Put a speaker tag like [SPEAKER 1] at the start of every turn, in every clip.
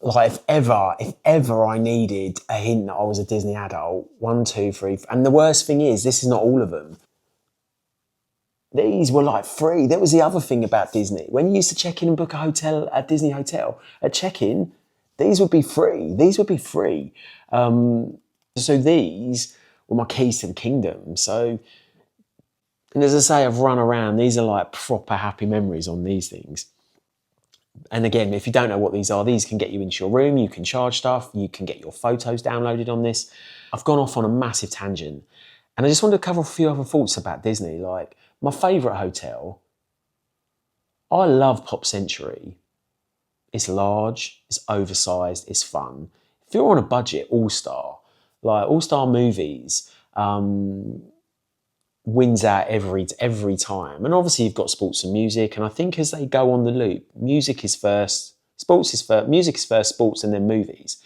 [SPEAKER 1] Like if ever I needed a hint that I was a Disney adult, one, two, three, and the worst thing is, this is not all of them. These were like free. That was the other thing about Disney. When you used to check in and book a hotel, a Disney hotel, at check-in, these would be free. These would be free. So these were my keys to the kingdom. So, and as I say, I've run around. These are like proper happy memories on these things. And again, if you don't know what these are, these can get you into your room. You can charge stuff. You can get your photos downloaded on this. I've gone off on a massive tangent. And I just wanted to cover a few other thoughts about Disney. Like, my favourite hotel, I love Pop Century. It's large, it's oversized, it's fun. If you're on a budget, All-Star, like All-Star movies, wins out every time. And obviously you've got sports and music, and I think as they go on the loop, music is first, sports is first, music is first, sports, and then movies.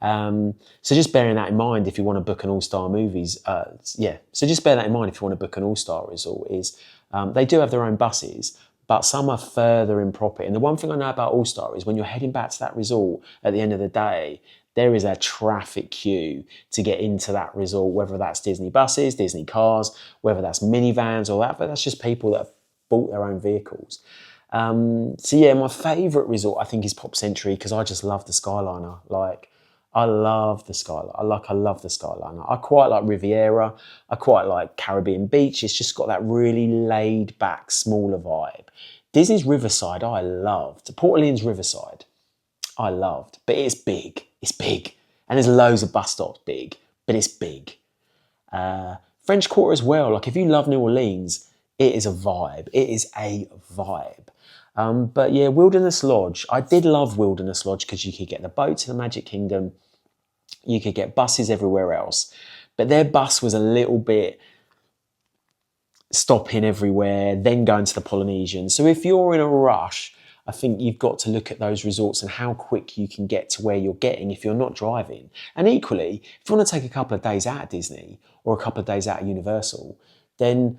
[SPEAKER 1] So just bearing that in mind if you want to book an All-Star movies, so just bear that in mind if you want to book an All-Star resort is they do have their own buses, but some are further in property. And the one thing I know about All-Star is when you're heading back to that resort at the end of the day, there is a traffic queue to get into that resort, whether that's Disney buses, Disney cars, whether that's minivans or that, but that's just people that have bought their own vehicles. So yeah, my favourite resort I think is Pop Century because I just love the Skyliner. Like, I love the Skyliner. I love the Skyliner. I quite like Riviera. I quite like Caribbean Beach. It's just got that really laid back, smaller vibe. Disney's Riverside, I loved. Port Orleans Riverside, I loved. But it's big. It's big. And there's loads of bus stops big, but it's big. French Quarter as well. Like, if you love New Orleans, it is a vibe. It is a vibe. But yeah, Wilderness Lodge. I did love Wilderness Lodge because you could get the boat to the Magic Kingdom. You could get buses everywhere else. But their bus was a little bit stopping everywhere, then going to the Polynesian. So if you're in a rush, I think you've got to look at those resorts and how quick you can get to where you're getting if you're not driving. And equally, if you want to take a couple of days out of Disney or a couple of days out of Universal, then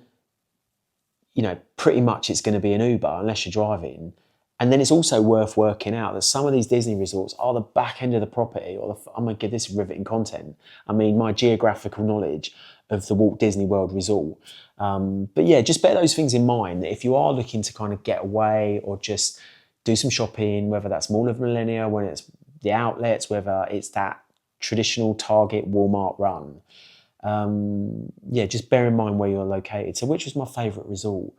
[SPEAKER 1] pretty much it's going to be an Uber unless you're driving. And then it's also worth working out that some of these Disney resorts are the back end of the property, I'm going to give this riveting content. I mean, my geographical knowledge of the Walt Disney World resort. But yeah, just bear those things in mind that if you are looking to kind of get away or just do some shopping, whether that's Mall of Millennia, when it's the outlets, whether it's that traditional Target, Walmart run, just bear in mind where you're located. So which was my favourite resort?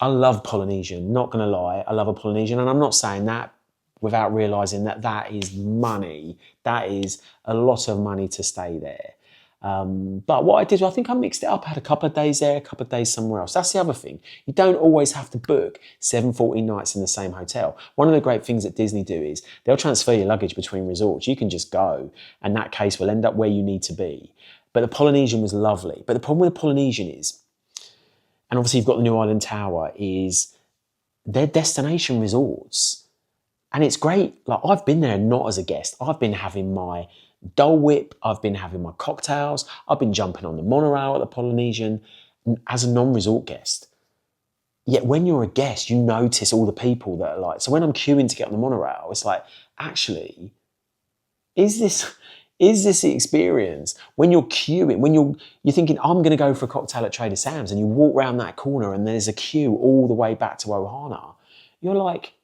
[SPEAKER 1] I love Polynesian, not going to lie. I love a Polynesian, and I'm not saying that without realising that that is money. That is a lot of money to stay there. But what I did, I think I mixed it up. I had a couple of days there, a couple of days somewhere else. That's the other thing. You don't always have to book 740 nights in the same hotel. One of the great things that Disney do is they'll transfer your luggage between resorts. You can just go, and that case will end up where you need to be. But the Polynesian was lovely. But the problem with the Polynesian is, and obviously you've got the New Island Tower, is they're destination resorts. And it's great. Like, I've been there not as a guest. I've been having my Dole Whip, I've been having my cocktails, I've been jumping on the monorail at the Polynesian as a non-resort guest. Yet when you're a guest, you notice all the people that are like, so when I'm queuing to get on the monorail, it's like, actually, is this the experience? When you're queuing, when you're thinking, I'm going to go for a cocktail at Trader Sam's, and you walk around that corner and there's a queue all the way back to Ohana, you're like,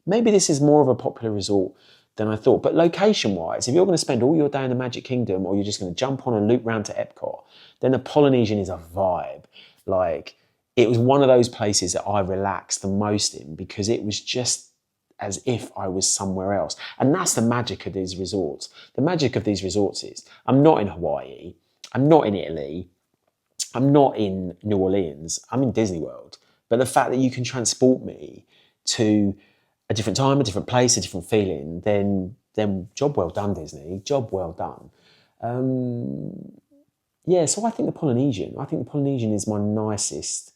[SPEAKER 1] maybe this is more of a popular resort than I thought. But location-wise, if you're going to spend all your day in the Magic Kingdom, or you're just going to jump on and loop round to Epcot, then the Polynesian is a vibe. Like, it was one of those places that I relaxed the most in because it was just as if I was somewhere else. And that's the magic of these resorts. The magic of these resorts is, I'm not in Hawaii, I'm not in Italy, I'm not in New Orleans, I'm in Disney World. But the fact that you can transport me to a different time, a different place, a different feeling, then job well done, Disney, job well done. So I think the Polynesian is my nicest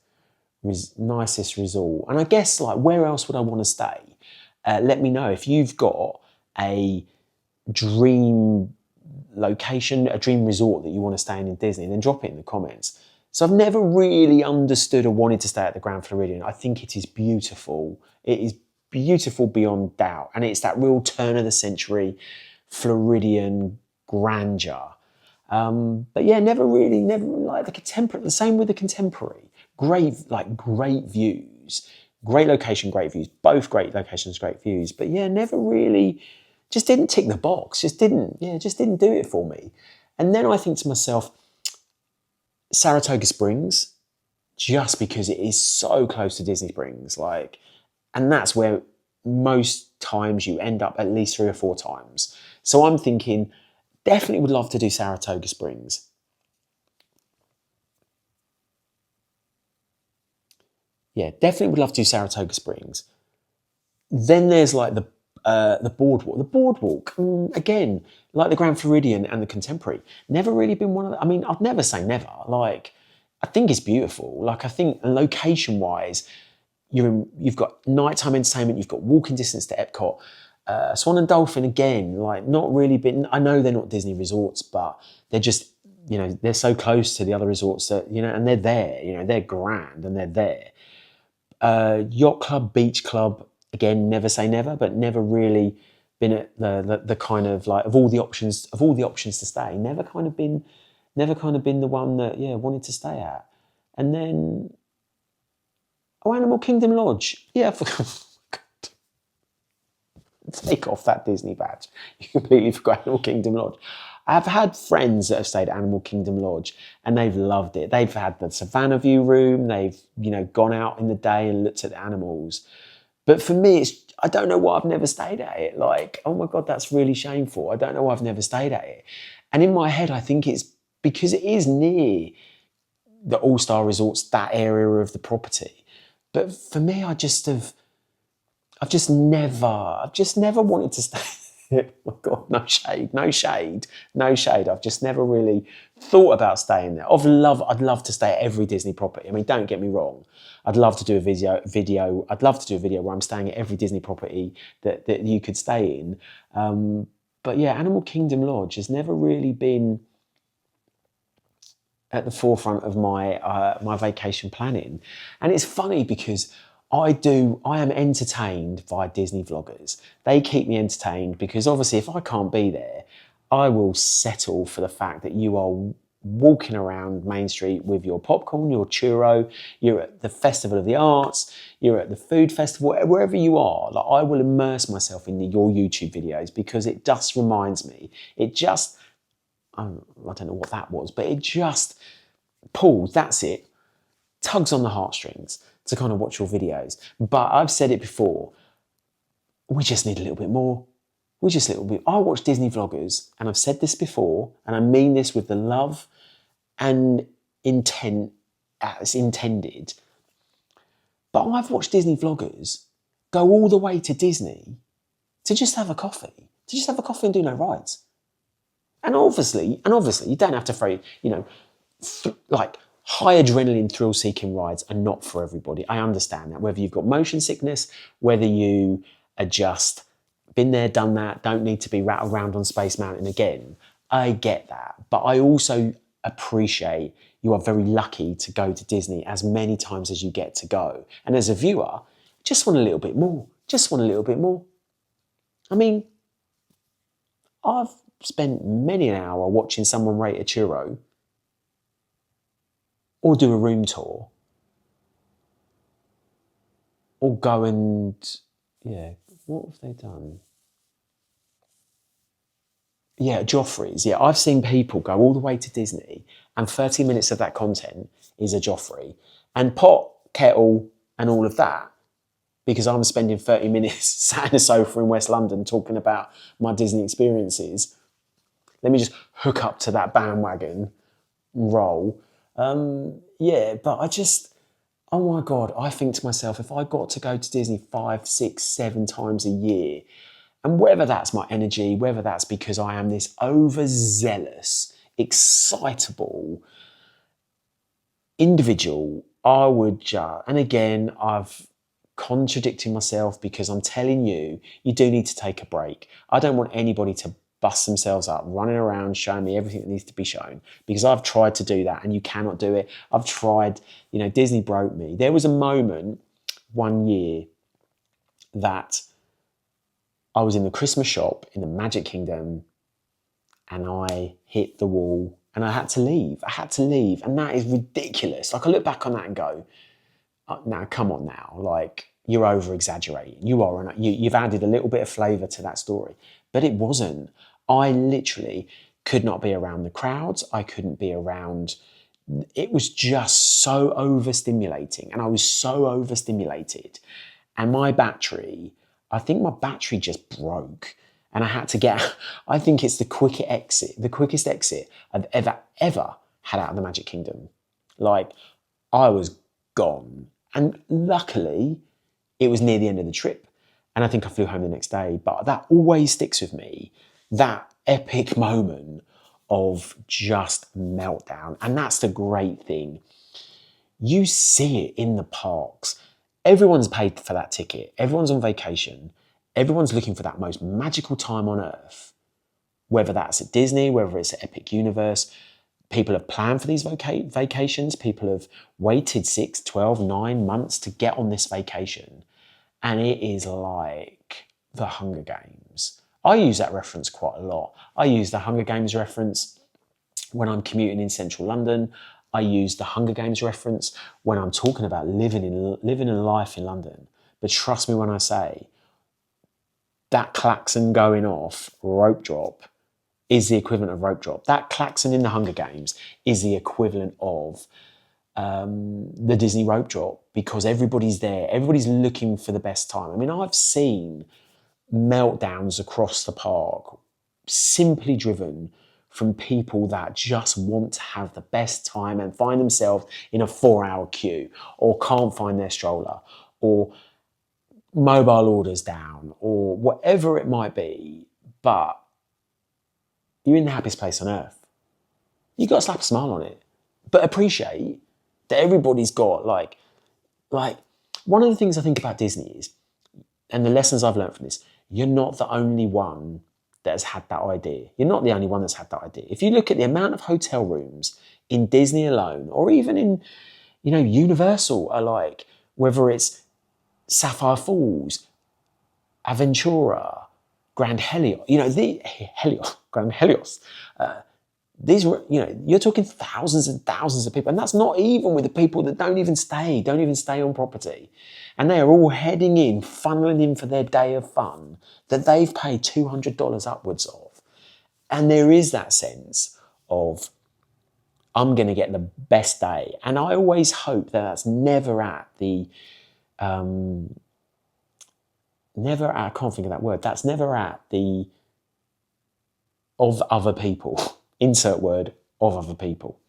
[SPEAKER 1] resort. And I guess, like, where else would I want to stay? Let me know if you've got a dream location, a dream resort that you want to stay in Disney, and then drop it in the comments. So I've never really understood or wanted to stay at the Grand Floridian. I think it is beautiful. It is beautiful beyond doubt. And it's that real turn of the century Floridian grandeur. But yeah, never like the contemporary. The same with the contemporary. Great views, great location, great views. Both great locations, great views. But yeah, never really. Just didn't tick the box. Just didn't do it for me. And then I think to myself, Saratoga Springs, just because it is so close to Disney Springs, like, and that's where most times you end up at least 3 or 4 times. So I'm thinking, definitely would love to do Saratoga Springs. Yeah, definitely would love to do Saratoga Springs. Then there's like the boardwalk. The boardwalk, again, like the Grand Floridian and the Contemporary, never really been one of the, I mean, I'd never say never. Like, I think it's beautiful. Like, I think location-wise, you've got nighttime entertainment, you've got walking distance to Epcot. Swan and Dolphin, again, like, not really been, I know they're not Disney resorts, but they're just, they're so close to the other resorts that, and they're there, they're grand and they're there. Yacht Club, Beach Club, again, never say never, but never really been at the kind of like of all the options to stay. Never kind of been the one that wanted to stay at. And then Animal Kingdom Lodge, I forgot. Take off that Disney badge. You completely forgot Animal Kingdom Lodge. I've had friends that have stayed at Animal Kingdom Lodge and they've loved it. They've had the Savannah View room. They've, gone out in the day and looked at the animals. But for me, I don't know why I've never stayed at it. Like, oh my God, that's really shameful. I don't know why I've never stayed at it. And in my head, I think it's because it is near the All-Star Resorts, that area of the property. But for me, I've just never wanted to stay. Oh my God, no shade. I've just never really thought about staying there. I'd love to stay at every Disney property. I mean, don't get me wrong. I'd love to do a video. I'd love to do a video where I'm staying at every Disney property that you could stay in. But yeah, Animal Kingdom Lodge has never really been at the forefront of my vacation planning. And it's funny because I am entertained by Disney vloggers. They keep me entertained because obviously if I can't be there, I will settle for the fact that you are walking around Main Street with your popcorn, your churro, you're at the Festival of the Arts, you're at the food festival, wherever you are. Like, I will immerse myself in your YouTube videos because it just reminds me. I don't know what that was, but it just pulls, that's it, tugs on the heartstrings to kind of watch your videos. But I've said it before, we just need a little bit more. I watch Disney vloggers, and I've said this before, and I mean this with the love and intent as intended. But I've watched Disney vloggers go all the way to Disney to just have a coffee, and do no rides. And obviously, you don't have to throw, like high adrenaline thrill-seeking rides are not for everybody. I understand that. Whether you've got motion sickness, whether you are just been there, done that, don't need to be rattled around on Space Mountain again. I get that. But I also appreciate you are very lucky to go to Disney as many times as you get to go. And as a viewer, just want a little bit more. I mean, I've spent many an hour watching someone rate a churro or do a room tour or go and, what have they done? Yeah, Joffrey's. Yeah, I've seen people go all the way to Disney and 30 minutes of that content is a Joffrey. And pot, kettle and all of that, because I'm spending 30 minutes sat in a sofa in West London talking about my Disney experiences. Let me just hook up to that bandwagon roll. But I just, oh my God, I think to myself, if I got to go to Disney 5, 6, 7 times a year, and whether that's my energy, whether that's because I am this overzealous, excitable individual, I would just, and again, I've contradicting myself because I'm telling you, you do need to take a break. I don't want anybody to bust themselves up, running around, showing me everything that needs to be shown, because I've tried to do that and you cannot do it. I've tried, Disney broke me. There was a moment one year that I was in the Christmas shop in the Magic Kingdom and I hit the wall and I had to leave. And that is ridiculous. Like, I look back on that and go, now, come on now. Like, you're over-exaggerating. You are. You've added a little bit of flavour to that story. But it wasn't. I literally could not be around the crowds. I couldn't be around... It was just so overstimulating. And I was so overstimulated. And I think my battery just broke. And I had to get... I think it's the quickest exit I've ever had out of the Magic Kingdom. Like, I was gone. And luckily, it was near the end of the trip. And I think I flew home the next day. But that always sticks with me, that epic moment of just meltdown. And that's the great thing. You see it in the parks. Everyone's paid for that ticket. Everyone's on vacation. Everyone's looking for that most magical time on earth. Whether that's at Disney, whether it's at Epic Universe. People have planned for these vacations. People have waited 6, 12, 9 months to get on this vacation. And it is like the Hunger Games. I use that reference quite a lot. I use the Hunger Games reference when I'm commuting in central London. I use the Hunger Games reference when I'm talking about living a life in London. But trust me when I say, that klaxon going off, rope drop, is the equivalent of rope drop. That klaxon in the Hunger Games is the equivalent of the Disney rope drop, because everybody's there. Everybody's looking for the best time. I mean, I've seen meltdowns across the park simply driven from people that just want to have the best time and find themselves in a 4-hour queue, or can't find their stroller, or mobile orders down, or whatever it might be. But you're in the happiest place on earth. You've got to slap a smile on it, but appreciate that everybody's got like one of the things I think about Disney is, and the lessons I've learned from this, you're not the only one that has had that idea. You're not the only one that's had that idea. If you look at the amount of hotel rooms in Disney alone, or even in, Universal, alike, whether it's Sapphire Falls, Aventura, Grand Helios, Grand Helios. These were, you're talking thousands and thousands of people, and that's not even with the people that don't even stay on property. And they are all heading in, funneling in for their day of fun that they've paid $200 upwards of. And there is that sense of, I'm going to get the best day. And I always hope that that's never at the, I can't think of that word, that's never at the, of other people. Insert word, of other people.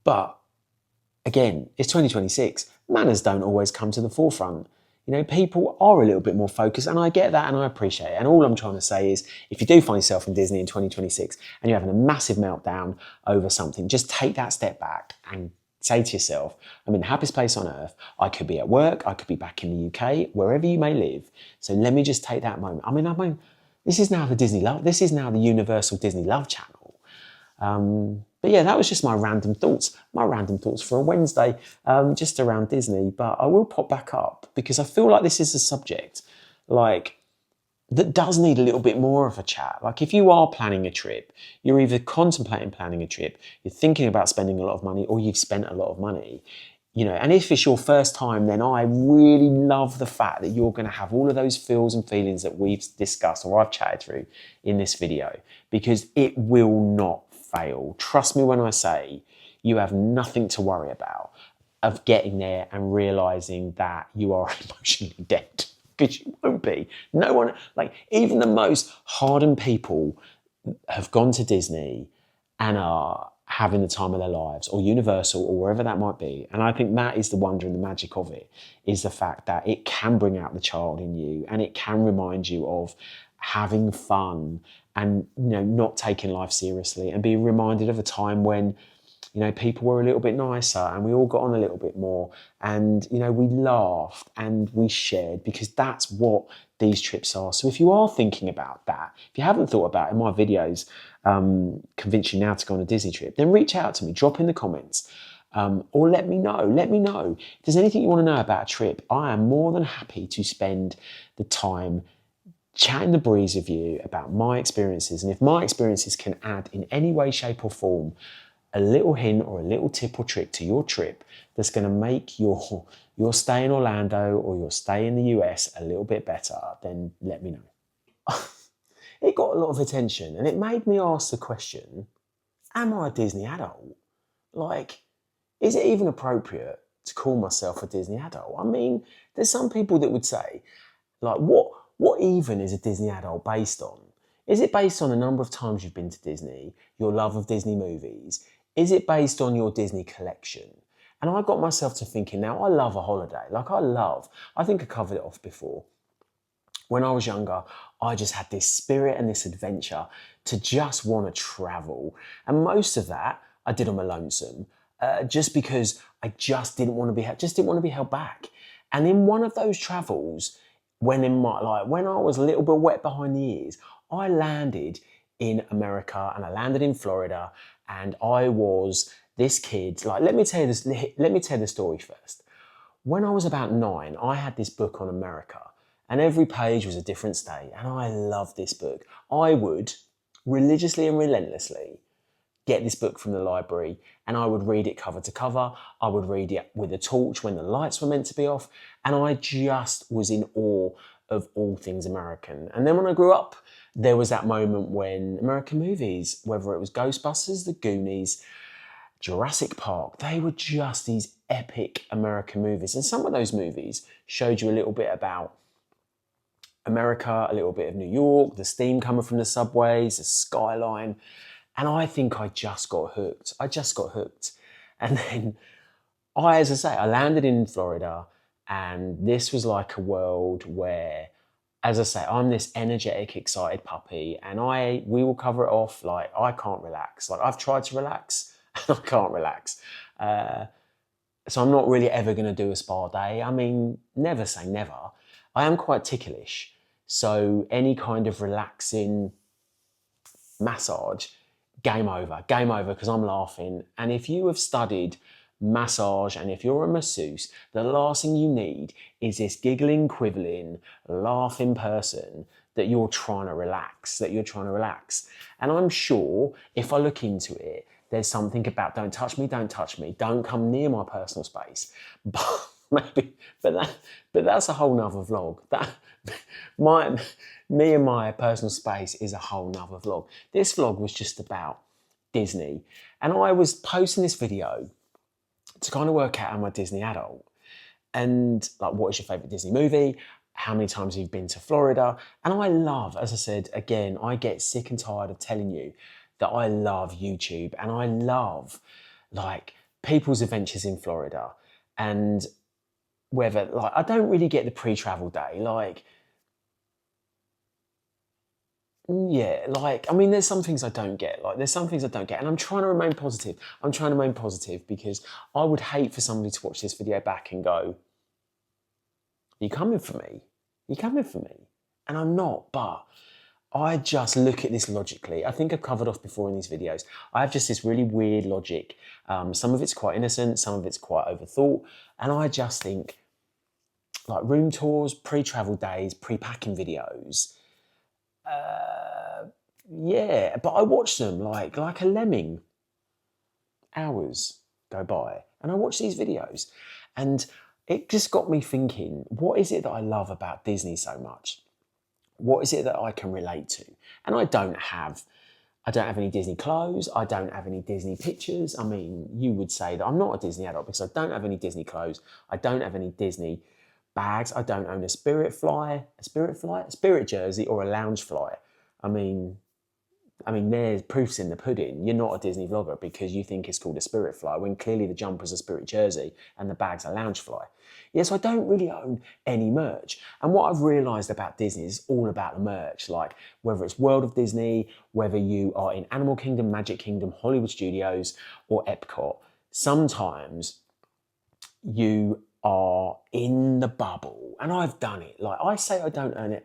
[SPEAKER 1] But again, it's 2026. Manners don't always come to the forefront. People are a little bit more focused, and I get that and I appreciate it. And all I'm trying to say is, if you do find yourself in Disney in 2026 and you're having a massive meltdown over something, just take that step back and say to yourself, I'm in the happiest place on earth. I could be at work, I could be back in the UK, wherever you may live. So let me just take that moment. I mean, this is now the Disney Love. This is now the Universal Disney Love channel. But yeah, that was just my random thoughts. My random thoughts for a Wednesday, just around Disney. But I will pop back up because I feel like this is a subject that does need a little bit more of a chat. Like, if you are planning a trip, you're either contemplating planning a trip, you're thinking about spending a lot of money, or you've spent a lot of money. And if it's your first time, then I really love the fact that you're going to have all of those feels and feelings that we've discussed or I've chatted through in this video, because it will not fail. Trust me when I say you have nothing to worry about of getting there and realizing that you are emotionally dead, because you won't be. No one, even the most hardened people have gone to Disney and are having the time of their lives, or Universal, or wherever that might be. And I think that is the wonder and the magic of it, is the fact that it can bring out the child in you, and it can remind you of having fun and not taking life seriously, and be reminded of a time when people were a little bit nicer and we all got on a little bit more, and we laughed and we shared, because that's what these trips are. So if you are thinking about that, if you haven't thought about it, in my videos convince you now to go on a Disney trip, then reach out to me, drop in the comments. Or let me know. Let me know. If there's anything you want to know about a trip, I am more than happy to spend the time chatting the breeze with you about my experiences. And if my experiences can add in any way, shape, or form a little hint or a little tip or trick to your trip that's going to make your stay in Orlando or your stay in the US a little bit better, then let me know. It got a lot of attention and it made me ask the question, am I a Disney adult? Like, is it even appropriate to call myself a Disney adult? I mean, there's some people that would say, like, what even is a Disney adult based on? Is it based on the number of times you've been to Disney, your love of Disney movies? Is it based on your Disney collection? And I got myself to thinking, now I love a holiday. I think I covered it off before. When I was younger, I just had this spirit and this adventure to just want to travel. And most of that I did on my lonesome, just because I just didn't want to be held back. And in one of those travels, when I was a little bit wet behind the ears, I landed in America and I landed in Florida, and I was this kid. Like, let me tell you the story first. When I was about 9, I had this book on America, and every page was a different state, and I loved this book. I would religiously and relentlessly get this book from the library, and I would read it cover to cover. I would read it with a torch when the lights were meant to be off, and I just was in awe of all things American. And then when I grew up, there was that moment when American movies, whether it was Ghostbusters, The Goonies, Jurassic Park, they were just these epic American movies. And some of those movies showed you a little bit about America, a little bit of New York, the steam coming from the subways, the skyline. And I think I just got hooked. And then as I say, I landed in Florida, and this was like a world where, as I say, I'm this energetic, excited puppy, and we will cover it off. Like, I can't relax. Like, I've tried to relax and I can't relax. So I'm not really ever going to do a spa day. I mean, never say never. I am quite ticklish. So any kind of relaxing massage, game over, because I'm laughing. And if you have studied massage and if you're a masseuse, the last thing you need is this giggling, quibbling, laughing person that you're trying to relax, And I'm sure if I look into it, there's something about don't touch me, don't come near my personal space. But that's a whole nother vlog. Me and my personal space is a whole nother vlog. This vlog was just about Disney. And I was posting this video to kind of work out am I a Disney adult? And like, what is your favourite Disney movie? How many times have you been to Florida? And I love, as I said, again, I get sick and tired of telling you that I love YouTube and I love like people's adventures in Florida. And whether, like, I don't really get the pre-travel day. Like, yeah, like, I mean, there's some things I don't get. And I'm trying to remain positive. Because I would hate for somebody to watch this video back and go, are you coming for me? And I'm not, but I just look at this logically. I think I've covered off before in these videos. I have just this really weird logic. Some of it's quite innocent, some of it's quite overthought. And I just think, like, room tours, pre-travel days, pre-packing videos, yeah, but I watch them like a lemming. Hours go by and I watch these videos, and it just got me thinking, what is it that I love about Disney so much? What is it that I can relate to? And I don't have any Disney clothes. I don't have any Disney pictures. I mean, you would say that I'm not a Disney adult because I don't have any Disney clothes. I don't have any Disney bags. I don't own a Spirit jersey or a lounge fly. I mean, there's proofs in the pudding. You're not a Disney vlogger because you think it's called a Spirit fly when clearly the jumper's a Spirit jersey and the bag's a lounge fly. Yeah, so I don't really own any merch. And what I've realised about Disney is all about the merch. Like, whether it's World of Disney, whether you are in Animal Kingdom, Magic Kingdom, Hollywood Studios, or Epcot, sometimes you are in the bubble. And I've done it. Like, I say I don't own it.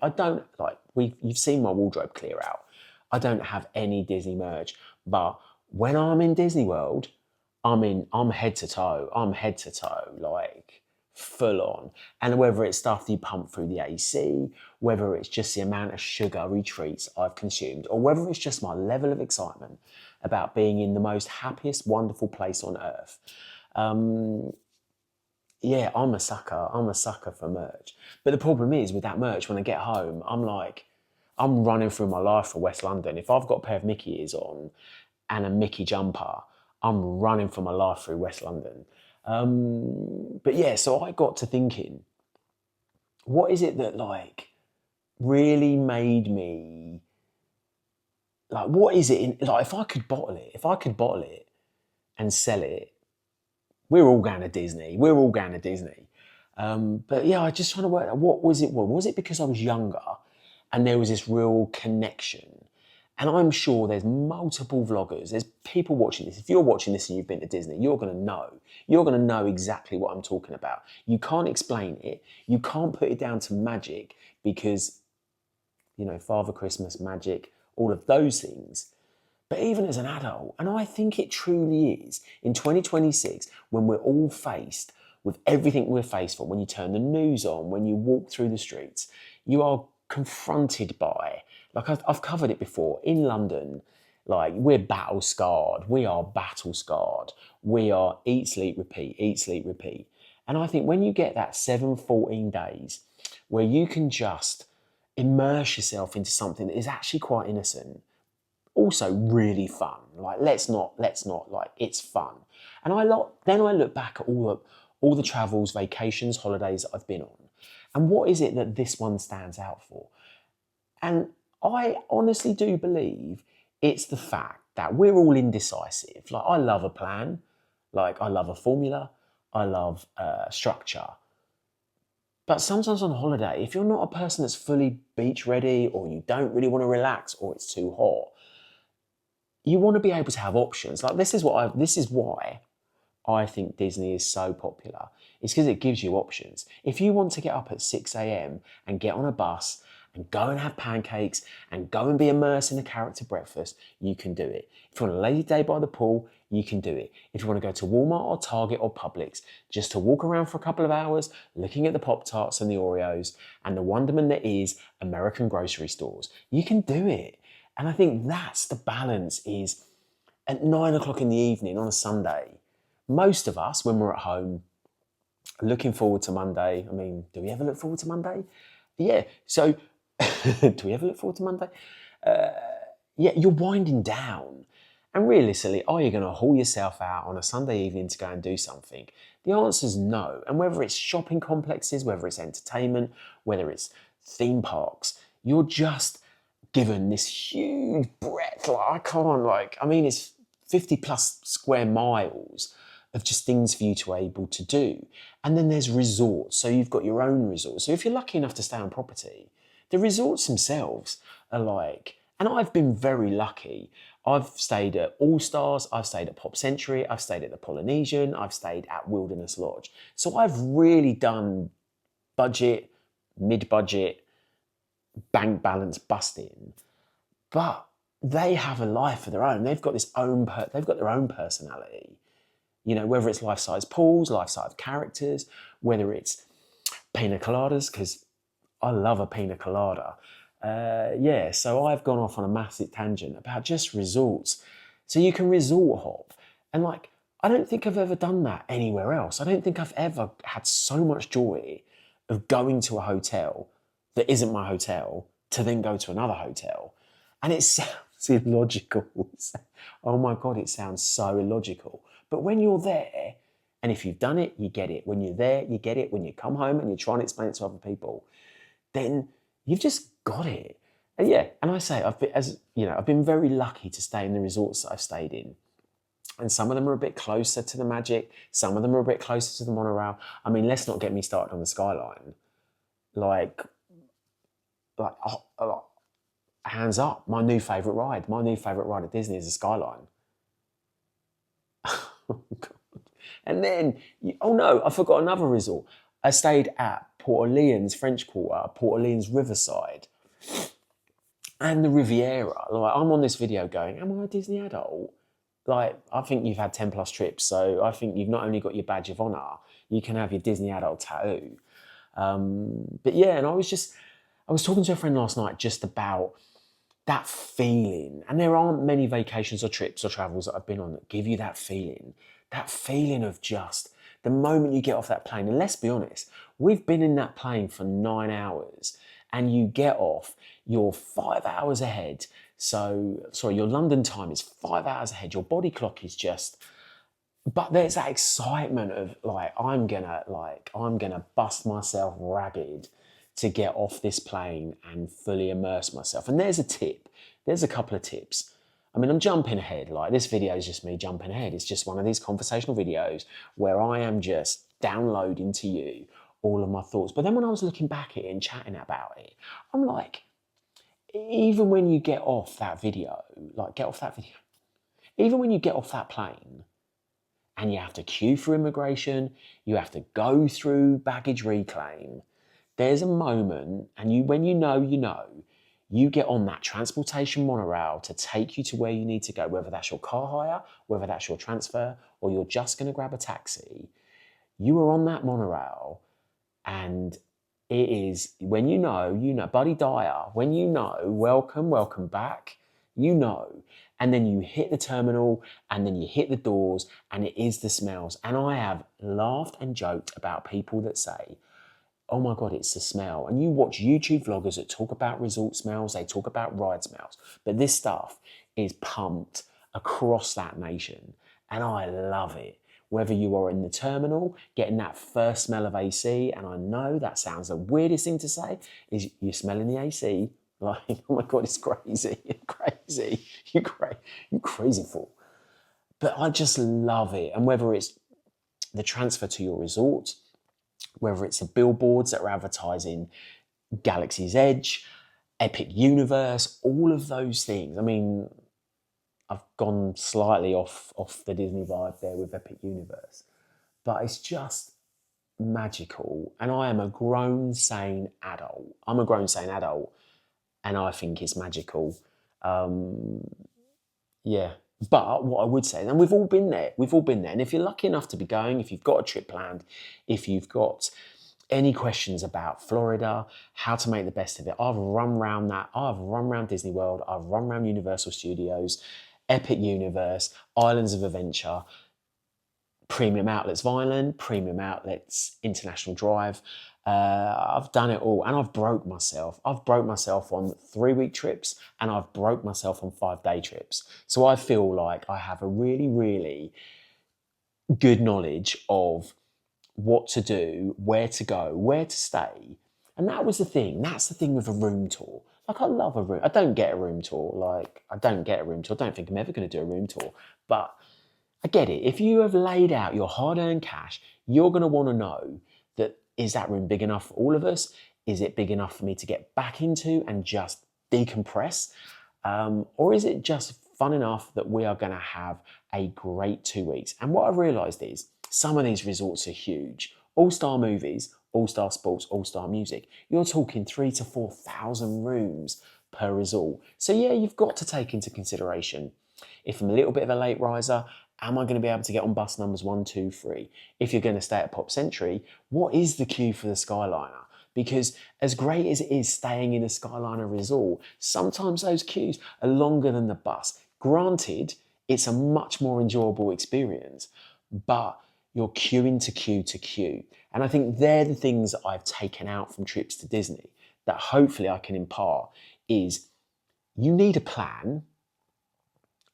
[SPEAKER 1] You've seen my wardrobe clear out. I don't have any Disney merch, but when I'm in Disney World, I'm head to toe. I'm head to toe, like full on. And whether it's stuff you pump through the AC, whether it's just the amount of sugary treats I've consumed, or whether it's just my level of excitement about being in the most happiest, wonderful place on earth. Yeah, I'm a sucker. I'm a sucker for merch. But the problem is with that merch, when I get home, I'm running through my life for West London. If I've got a pair of Mickey ears on and a Mickey jumper, I'm running for my life through West London. But yeah, so I got to thinking, what is it that like really made me like? What is it in like? If I could bottle it and sell it, we're all going to Disney. We're all going to Disney. But yeah, I just trying to work out what was it. Well, was it because I was younger and there was this real connection? And I'm sure there's multiple vloggers, there's people watching this. If you're watching this and you've been to Disney, you're going to know. You're going to know exactly what I'm talking about. You can't explain it. You can't put it down to magic because, you know, Father Christmas, magic, all of those things. But even as an adult, and I think it truly is, in 2026, when we're all faced with everything we're faced for, when you turn the news on, when you walk through the streets, you are confronted by, like I've covered it before, in London, like we're battle scarred. We are battle scarred. We are eat, sleep, repeat, eat, sleep, repeat. And I think when you get that 7-14 days where you can just immerse yourself into something that is actually quite innocent, also really fun. Like let's not like it's fun. And then I look back at all the travels, vacations, holidays that I've been on, and what is it that this one stands out for? And I honestly do believe it's the fact that we're all indecisive. Like I love a plan, like I love a formula, I love structure. But sometimes on holiday, if you're not a person that's fully beach ready, or you don't really want to relax, or it's too hot, you want to be able to have options. Like this is why I think Disney is so popular. It's because it gives you options. If you want to get up at 6 a.m. and get on a bus and go and have pancakes and go and be immersed in a character breakfast, you can do it. If you want a lazy day by the pool, you can do it. If you want to go to Walmart or Target or Publix just to walk around for a couple of hours looking at the Pop-Tarts and the Oreos and the wonderment that is American grocery stores, you can do it. And I think that's the balance, is at 9 o'clock in the evening on a Sunday, most of us, when we're at home, are looking forward to Monday. I mean, do we ever look forward to Monday? Yeah. So, do we ever look forward to Monday? Yeah, you're winding down. And realistically, are you going to haul yourself out on a Sunday evening to go and do something? The answer is no. And whether it's shopping complexes, whether it's entertainment, whether it's theme parks, you're just given this huge breadth. It's 50 plus square miles of just things for you to be able to do. And then there's resorts. So you've got your own resorts. So if you're lucky enough to stay on property, the resorts themselves are like, and I've been very lucky. I've stayed at All Stars, I've stayed at Pop Century, I've stayed at the Polynesian, I've stayed at Wilderness Lodge. So I've really done budget, mid-budget, bank balance busting. But they have a life of their own. They've got they've got their own personality. You know, whether it's life-size pools, life-size characters, whether it's pina coladas, because I love a pina colada. Yeah, so I've gone off on a massive tangent about just resorts. So you can resort hop. And like, I don't think I've ever done that anywhere else. I don't think I've ever had so much joy of going to a hotel that isn't my hotel to then go to another hotel. And it sounds illogical. Oh my God, it sounds so illogical. But when you're there, and if you've done it, you get it. When you're there, you get it. When you come home and you try and explain it to other people, then you've just got it. And yeah, and I say, I've been very lucky to stay in the resorts that I've stayed in. And some of them are a bit closer to the Magic. Some of them are a bit closer to the monorail. I mean, let's not get me started on the Skyline. Like, hands up, my new favourite ride. My new favourite ride at Disney is the Skyline. Oh, God. And then, I forgot another resort. I stayed at Port Orleans, French Quarter, Port Orleans Riverside, and the Riviera. Like, I'm on this video going, am I a Disney adult? like, I think you've had 10 plus trips. So I think you've not only got your badge of honour, you can have your Disney adult tattoo. But yeah, and I was talking to a friend last night just about that feeling. And there aren't many vacations or trips or travels that I've been on that give you that feeling of just the moment you get off that plane. And let's be honest, we've been in that plane for 9 hours and you get off, you're 5 hours ahead. So, sorry, your London time is 5 hours ahead. Your body clock is just, but there's that excitement of like, I'm gonna bust myself ragged to get off this plane and fully immerse myself. And there's a couple of tips. I mean, I'm jumping ahead. Like, this video is just me jumping ahead. It's just one of these conversational videos where I am just downloading to you all of my thoughts. But then when I was looking back at it and chatting about it, I'm like, even when you get off that video, even when you get off that plane and you have to queue for immigration, you have to go through baggage reclaim, there's a moment, and when you know, you get on that transportation monorail to take you to where you need to go, whether that's your car hire, whether that's your transfer, or you're just going to grab a taxi. You are on that monorail, and it is, when you know, Buddy Dyer, when you know, welcome back, you know. And then you hit the terminal, and then you hit the doors, and it is the smells. And I have laughed and joked about people that say, oh my God, it's the smell. And you watch YouTube vloggers that talk about resort smells, they talk about ride smells, but this stuff is pumped across that nation. And I love it. Whether you are in the terminal, getting that first smell of AC, and I know that sounds the weirdest thing to say, is you're smelling the AC, like, oh my God, it's crazy, you're crazy fool. But I just love it. And whether it's the transfer to your resort, whether it's the billboards that are advertising Galaxy's Edge, Epic Universe, all of those things. I mean, I've gone slightly off the Disney vibe there with Epic Universe, but it's just magical. And I am a grown, sane adult. I'm a grown, sane adult, and I think it's magical. Yeah. But what I would say, and we've all been there, and if you're lucky enough to be going, if you've got a trip planned, if you've got any questions about Florida, how to make the best of it, I've run around Disney World, I've run around Universal Studios, Epic Universe, Islands of Adventure, Premium Outlets Vineland, Premium Outlets International Drive. I've done it all, and I've broke myself. I've broke myself on 3-week trips, and I've broke myself on 5-day trips. So I feel like I have a really, really good knowledge of what to do, where to go, where to stay. And that was the thing. That's the thing with a room tour. Like, I love a room. I don't get a room tour. I don't think I'm ever going to do a room tour. But I get it. If you have laid out your hard-earned cash, you're going to want to know that, is that room big enough for all of us? Is it big enough for me to get back into and just decompress? Or is it just fun enough that we are going to have a great 2 weeks? And what I've realised is some of these resorts are huge. All-star movies, all-star sports, all-star music. You're talking 3,000 to 4,000 rooms per resort. So yeah, you've got to take into consideration, if I'm a little bit of a late riser, am I going to be able to get on bus numbers 1, 2, 3? If you're going to stay at Pop Century, what is the queue for the Skyliner? Because as great as it is staying in a Skyliner resort, sometimes those queues are longer than the bus. Granted, it's a much more enjoyable experience, but you're queuing to queue to queue. And I think they're the things that I've taken out from trips to Disney that hopefully I can impart is, you need a plan.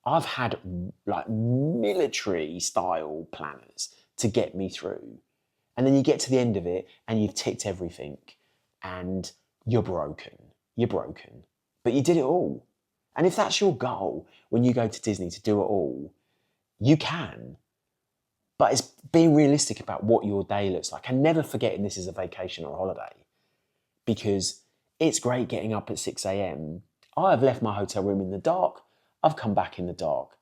[SPEAKER 1] I've had like military style planners to get me through. And then you get to the end of it and you've ticked everything and you're broken. But you did it all. And if that's your goal when you go to Disney, to do it all, you can. But it's being realistic about what your day looks like, and never forgetting this is a vacation or a holiday, because it's great getting up at 6 a.m. I've left my hotel room in the dark. I've come back in the dark.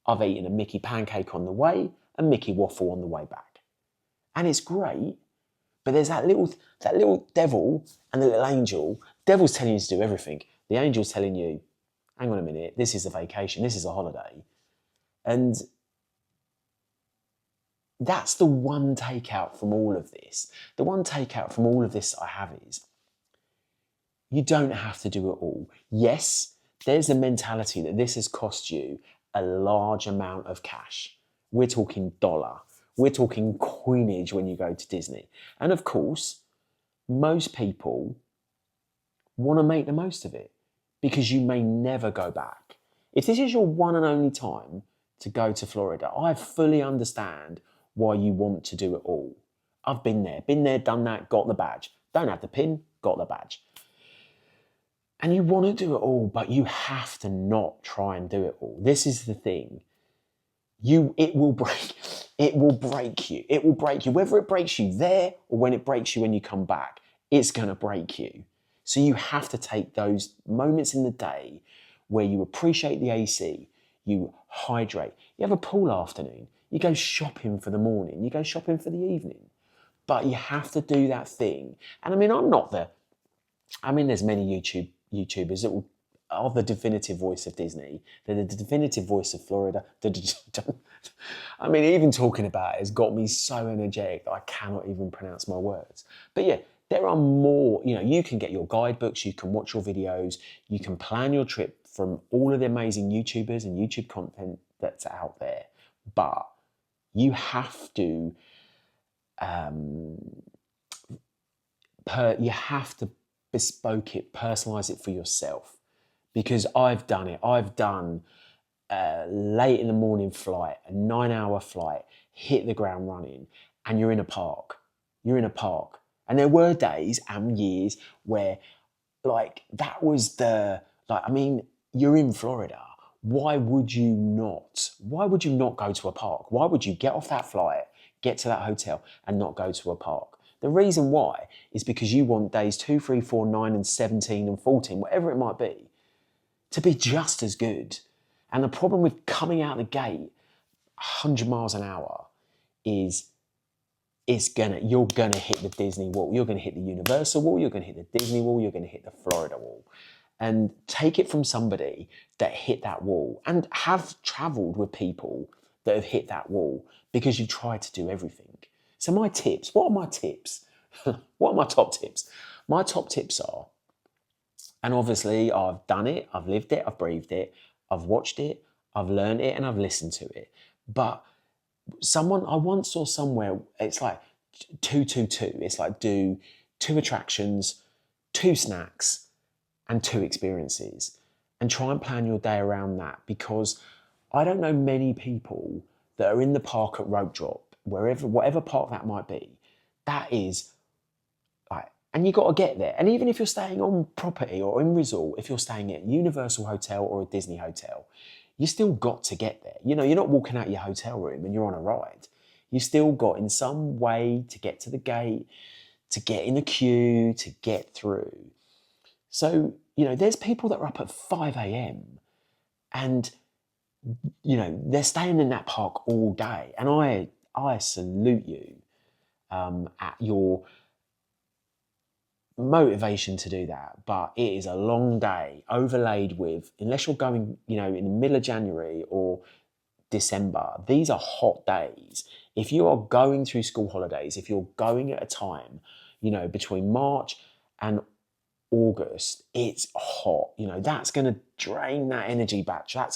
[SPEAKER 1] I've eaten a Mickey pancake on the way, a Mickey waffle on the way back. And it's great, but there's that little devil and the little angel. Devil's telling you to do everything. The angel's telling you, hang on a minute, this is a vacation, this is a holiday. And that's the one takeout from all of this. The one takeout from all of this I have is you don't have to do it all. Yes, there's a mentality that this has cost you a large amount of cash. We're talking dollar. We're talking coinage when you go to Disney. And of course, most people want to make the most of it because you may never go back. If this is your one and only time to go to Florida, I fully understand why you want to do it all. I've been there, done that, got the badge. Don't have the pin, got the badge. And you want to do it all, but you have to not try and do it all. This is the thing. It will break you. It will break you. Whether it breaks you there or when it breaks you when you come back, it's going to break you. So you have to take those moments in the day where you appreciate the AC, you hydrate, you have a pool afternoon, you go shopping for the morning, you go shopping for the evening. But you have to do that thing. And I mean, there's many YouTubers that are the definitive voice of Disney. They're the definitive voice of Florida. I mean, even talking about it has got me so energetic that I cannot even pronounce my words. But yeah, there are more, you can get your guidebooks, you can watch your videos, you can plan your trip from all of the amazing YouTubers and YouTube content that's out there. But you have to, you have to bespoke it, personalize it for yourself. Because I've done it. I've done a late in the morning flight, a 9-hour flight, hit the ground running, and you're in a park. You're in a park. And there were days and years where, that was you're in Florida. Why would you not go to a park? Why would you get off that flight, get to that hotel, and not go to a park? The reason why is because you want days 2, 3, 4, 9, and 17, and 14, whatever it might be, to be just as good. And the problem with coming out the gate 100 miles an hour is you're gonna hit the Disney wall, you're gonna hit the Universal wall, you're gonna hit the Disney wall, you're gonna hit the Florida wall. And take it from somebody that hit that wall and have traveled with people that have hit that wall because you've tried to do everything. So my tips, what are my tips? What are my top tips? My top tips are, and obviously I've done it, I've lived it, I've breathed it, I've watched it, I've learned it, and I've listened to it. But I once saw somewhere, it's like 2-2-2. It's like do 2 attractions, 2 snacks, and 2 experiences. And try and plan your day around that, because I don't know many people that are in the park at Rope Drop, whatever park that might be. That is and you got to get there. And even if you're staying on property or in resort, if you're staying at a Universal Hotel or a Disney Hotel, you still got to get there. You're not walking out your hotel room and you're on a ride. You still got in some way to get to the gate, to get in the queue, to get through. So, there's people that are up at 5 a.m. and, they're staying in that park all day. And I salute you at your motivation to do that, but it is a long day overlaid with, unless you're going, in the middle of January or December, these are hot days. If you are going through school holidays, if you're going at a time, between March and August, it's hot. That's going to drain that energy battery.